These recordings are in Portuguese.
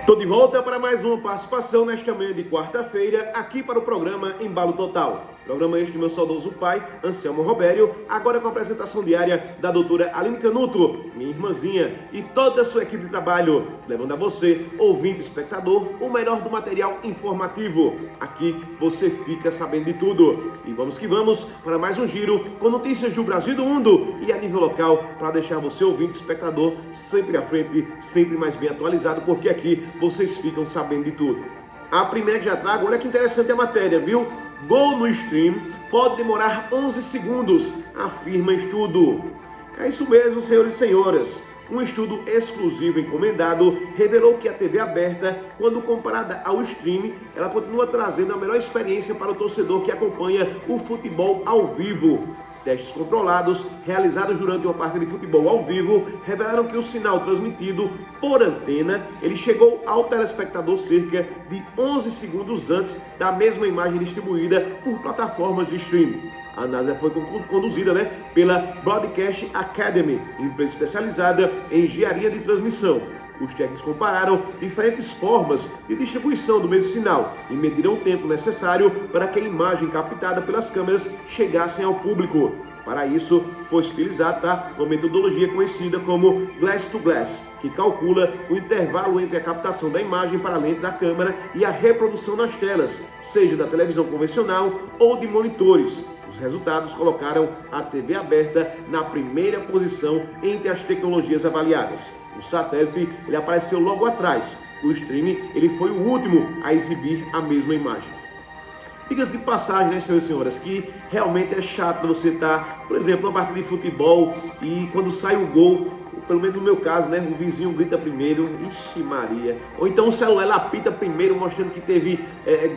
Estou de volta para mais uma participação nesta manhã de quarta-feira, aqui para o programa Embalo Total. Programa este do meu saudoso pai, Anselmo Robério, agora com a apresentação diária da doutora Aline Canuto, minha irmãzinha, e toda a sua equipe de trabalho, levando a você, ouvinte, espectador, o melhor do material informativo. Aqui você fica sabendo de tudo. E vamos que vamos para mais um giro com notícias do Brasil e do mundo e a nível local, para deixar você, ouvinte, espectador, sempre à frente, sempre mais bem atualizado, porque aqui vocês ficam sabendo de tudo. A primeira que já trago, olha que interessante a matéria, viu? Gol no stream pode demorar 11 segundos, afirma estudo. É isso mesmo, senhores e senhoras. Um estudo exclusivo encomendado revelou que a TV aberta, quando comparada ao stream, ela continua trazendo a melhor experiência para o torcedor que acompanha o futebol ao vivo. Testes controlados, realizados durante uma partida de futebol ao vivo, revelaram que o sinal transmitido por antena, ele chegou ao telespectador cerca de 11 segundos antes da mesma imagem distribuída por plataformas de streaming. A análise foi conduzida pela Broadcast Academy, empresa especializada em engenharia de transmissão. Os técnicos compararam diferentes formas de distribuição do mesmo sinal e mediram o tempo necessário para que a imagem captada pelas câmeras chegasse ao público. Para isso, foi utilizada uma metodologia conhecida como Glass to Glass, que calcula o intervalo entre a captação da imagem para a lente da câmera e a reprodução nas telas, seja da televisão convencional ou de monitores. Os resultados colocaram a TV aberta na primeira posição entre as tecnologias avaliadas. O satélite ele apareceu logo atrás. O streaming ele foi o último a exibir a mesma imagem. Diga-se de passagem, senhores e senhoras, que realmente é chato você estar, por exemplo, numa partida de futebol e quando sai o gol, pelo menos no meu caso, o vizinho grita primeiro, ixi Maria, ou então o celular apita primeiro, mostrando que teve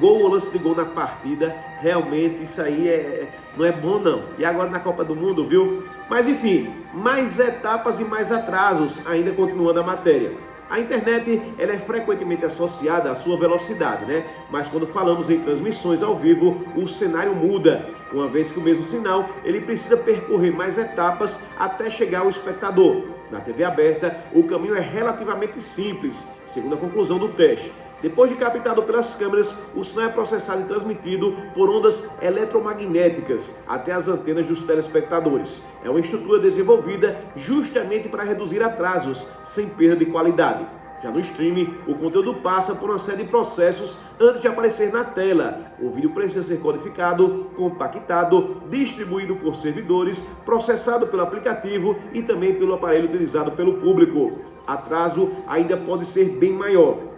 gol ou lance de gol na partida. Realmente isso aí não é bom não. E agora na Copa do Mundo, viu? Mas enfim, mais etapas e mais atrasos, ainda continuando a matéria. A internet ela é frequentemente associada à sua velocidade, Mas quando falamos em transmissões ao vivo, o cenário muda, uma vez que o mesmo sinal ele precisa percorrer mais etapas até chegar ao espectador. Na TV aberta, o caminho é relativamente simples, segundo a conclusão do teste. Depois de captado pelas câmeras, o sinal é processado e transmitido por ondas eletromagnéticas até as antenas dos telespectadores. É uma estrutura desenvolvida justamente para reduzir atrasos, sem perda de qualidade. Já no streaming, o conteúdo passa por uma série de processos antes de aparecer na tela. O vídeo precisa ser codificado, compactado, distribuído por servidores, processado pelo aplicativo e também pelo aparelho utilizado pelo público. Atraso ainda pode ser bem maior.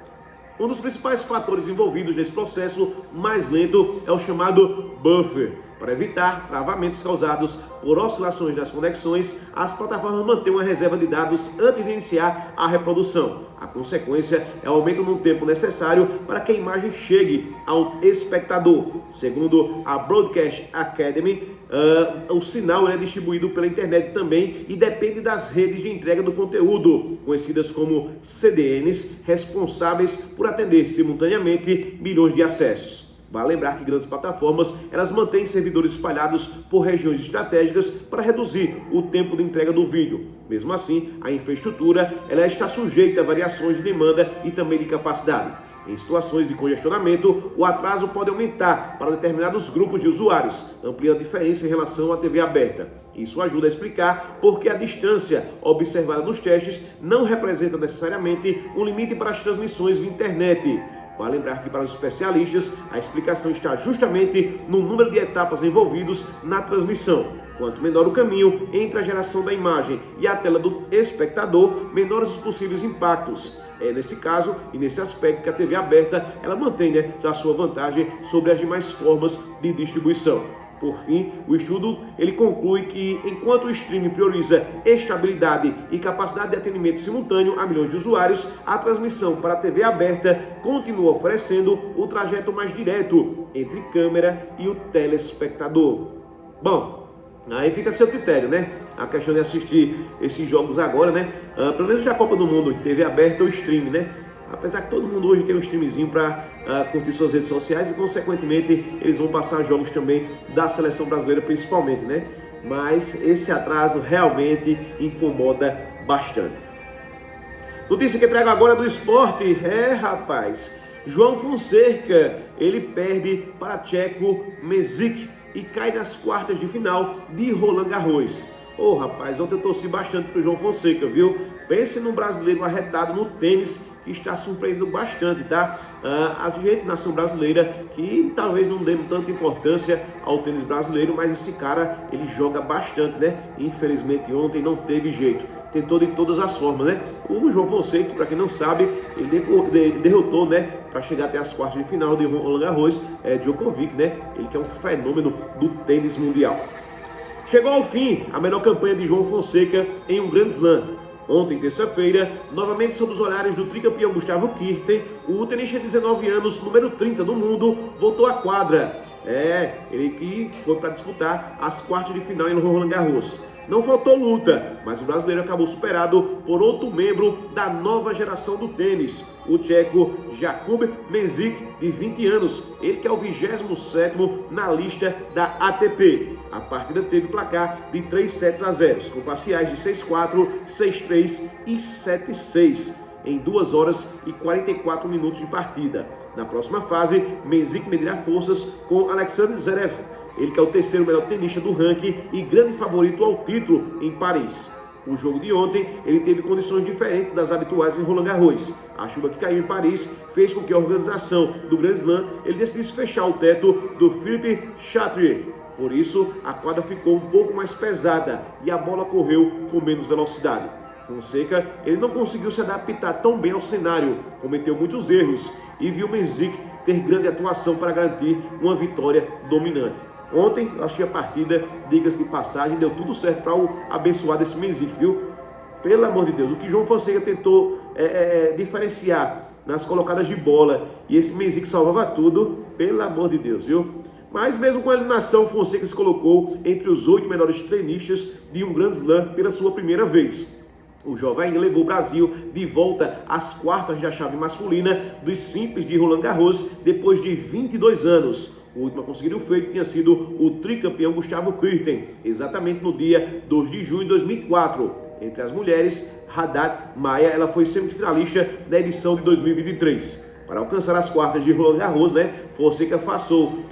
Um dos principais fatores envolvidos nesse processo mais lento é o chamado buffer. Para evitar travamentos causados por oscilações nas conexões, as plataformas mantêm uma reserva de dados antes de iniciar a reprodução. A consequência é o aumento no tempo necessário para que a imagem chegue ao espectador. Segundo a Broadcast Academy, o sinal é distribuído pela internet também e depende das redes de entrega do conteúdo, conhecidas como CDNs, responsáveis por atender simultaneamente milhões de acessos. Vale lembrar que grandes plataformas elas mantêm servidores espalhados por regiões estratégicas para reduzir o tempo de entrega do vídeo. Mesmo assim, a infraestrutura ela está sujeita a variações de demanda e também de capacidade. Em situações de congestionamento, o atraso pode aumentar para determinados grupos de usuários, ampliando a diferença em relação à TV aberta. Isso ajuda a explicar por que a distância observada nos testes não representa necessariamente um limite para as transmissões via internet. Vale lembrar que para os especialistas, a explicação está justamente no número de etapas envolvidos na transmissão. Quanto menor o caminho entre a geração da imagem e a tela do espectador, menores os possíveis impactos. É nesse caso e nesse aspecto que a TV aberta ela mantém a sua vantagem sobre as demais formas de distribuição. Por fim, o estudo ele conclui que, enquanto o streaming prioriza estabilidade e capacidade de atendimento simultâneo a milhões de usuários, a transmissão para a TV aberta continua oferecendo o trajeto mais direto entre câmera e o telespectador. Bom, aí fica a seu critério, A questão de assistir esses jogos agora, pelo menos da Copa do Mundo, TV aberta ou streaming, Apesar que todo mundo hoje tem um streamzinho para curtir suas redes sociais e, consequentemente, eles vão passar jogos também da seleção brasileira, principalmente, Mas esse atraso realmente incomoda bastante. Notícia que trago agora do esporte. Rapaz, João Fonseca, ele perde para Tcheco Mesic e cai nas quartas de final de Roland Garros. Rapaz, ontem eu torci bastante pro João Fonseca, viu? Pense num brasileiro arretado no tênis que está surpreendendo bastante, tá? A gente, nação brasileira, que talvez não dê tanta importância ao tênis brasileiro, mas esse cara, ele joga bastante, né? Infelizmente ontem não teve jeito. Tentou de todas as formas, né? O João Fonseca, para quem não sabe, ele derrotou, né? Para chegar até as quartas de final de Roland Garros, Djokovic, né? Ele que é um fenômeno do tênis mundial. Chegou ao fim a melhor campanha de João Fonseca em um Grand Slam. Ontem, terça-feira, novamente sob os olhares do tricampeão Gustavo Kuerten, o tenista de 19 anos, número 30 do mundo, voltou à quadra. Ele que foi para disputar as quartas de final em Roland Garros. Não faltou luta, mas o brasileiro acabou superado por outro membro da nova geração do tênis, o tcheco Jakub Mesic, de 20 anos, ele que é o 27º na lista da ATP. A partida teve placar de 3-0, com parciais de 6-4, 6-3 e 7-6. Em 2 horas e 44 minutos de partida. Na próxima fase, Mesic medirá forças com Alexander Zverev, ele que é o terceiro melhor tenista do ranking e grande favorito ao título em Paris. O jogo de ontem, ele teve condições diferentes das habituais em Roland Garros. A chuva que caiu em Paris fez com que a organização do Grand Slam ele decidisse fechar o teto do Philippe Chatrier. Por isso, a quadra ficou um pouco mais pesada e a bola correu com menos velocidade. Fonseca, ele não conseguiu se adaptar tão bem ao cenário, cometeu muitos erros e viu Mesic ter grande atuação para garantir uma vitória dominante. Ontem, eu achei a partida, diga-se de passagem, deu tudo certo para o abençoado desse Mesic, viu? Pelo amor de Deus, o que João Fonseca tentou diferenciar nas colocadas de bola e esse Mesic salvava tudo, pelo amor de Deus, viu? Mas mesmo com a eliminação, Fonseca se colocou entre os 8 melhores tenistas de um Grand Slam pela sua primeira vez. O jovem ainda levou o Brasil de volta às quartas da chave masculina dos simples de Roland Garros depois de 22 anos. O último a conseguir o feito tinha sido o tricampeão Gustavo Kuerten, exatamente no dia 2 de junho de 2004. Entre as mulheres, Haddad Maia, ela foi semifinalista da edição de 2023. Para alcançar as quartas de Roland Garros, Fonseca passou,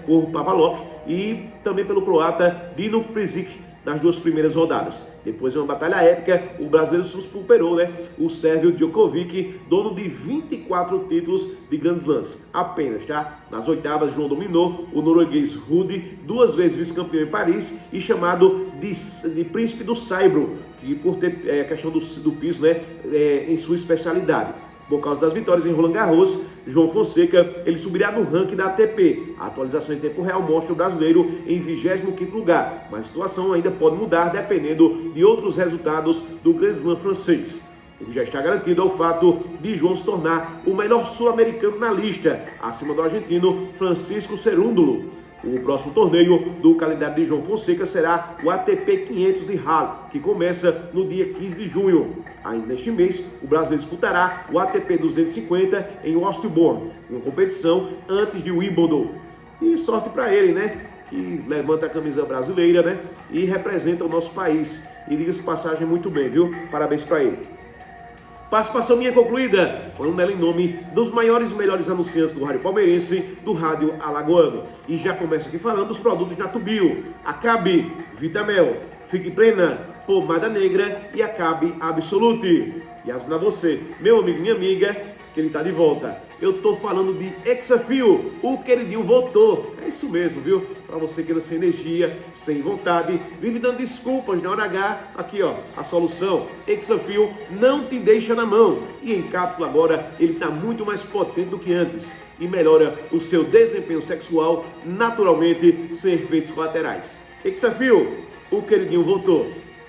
por Pavlov e também pelo croata Dino Prizic nas 2 primeiras rodadas. Depois de uma batalha épica, o brasileiro superou o sérvio Djokovic, dono de 24 títulos de Grand Slams. Apenas, tá? Nas oitavas, João dominou o norueguês Ruud, 2 vezes vice-campeão em Paris e chamado de Príncipe do Saibro, que por ter a questão do piso em sua especialidade. Por causa das vitórias em Roland Garros, João Fonseca ele subirá no ranking da ATP. A atualização em tempo real mostra o brasileiro em 25º lugar, mas a situação ainda pode mudar dependendo de outros resultados do Grand Slam francês. O que já está garantido é o fato de João se tornar o melhor sul-americano na lista, acima do argentino Francisco Cerúndolo. O próximo torneio do calendário de João Fonseca será o ATP 500 de Halle, que começa no dia 15 de junho. Ainda neste mês, o brasileiro disputará o ATP 250 em Ostbourne, uma competição antes de Wimbledon. E sorte para ele, que levanta a camisa brasileira, e representa o nosso país. E diga-se passagem muito bem, viu? Parabéns para ele. Participação minha concluída. Foi um em nome dos maiores e melhores anunciantes do rádio palmeirense, do rádio alagoano. E já começo aqui falando dos produtos Natubio. Acabe Vitamel, Fique Plena, Pomada Negra e Acabe Absolute. E avisando a você, meu amigo, minha amiga, que ele está de volta. Eu estou falando de Exafil, o queridinho voltou. É isso mesmo, viu? Para você que anda sem energia, sem vontade, vive dando desculpas na hora H, aqui ó, a solução. Exafil não te deixa na mão. E em cápsula agora, ele está muito mais potente do que antes. E melhora o seu desempenho sexual naturalmente, sem efeitos colaterais. Exafil, o queridinho voltou.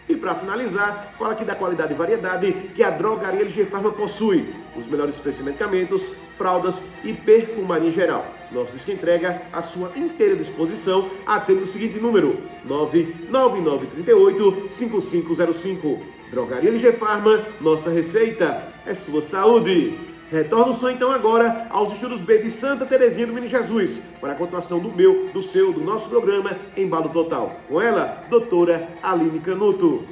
E para finalizar, fala aqui da qualidade e variedade que a drogaria LG Farma possui. Os melhores preços de medicamentos, fraldas e perfumaria em geral. Nossa disco entrega à sua inteira disposição, atendo o seguinte número: 99938-5505. Drogaria LG Farma, nossa receita é sua saúde. Retorna o som então agora aos estudos B de Santa Terezinha do Menino Jesus, para a continuação do nosso programa Embalo Total. Com ela, doutora Aline Canuto.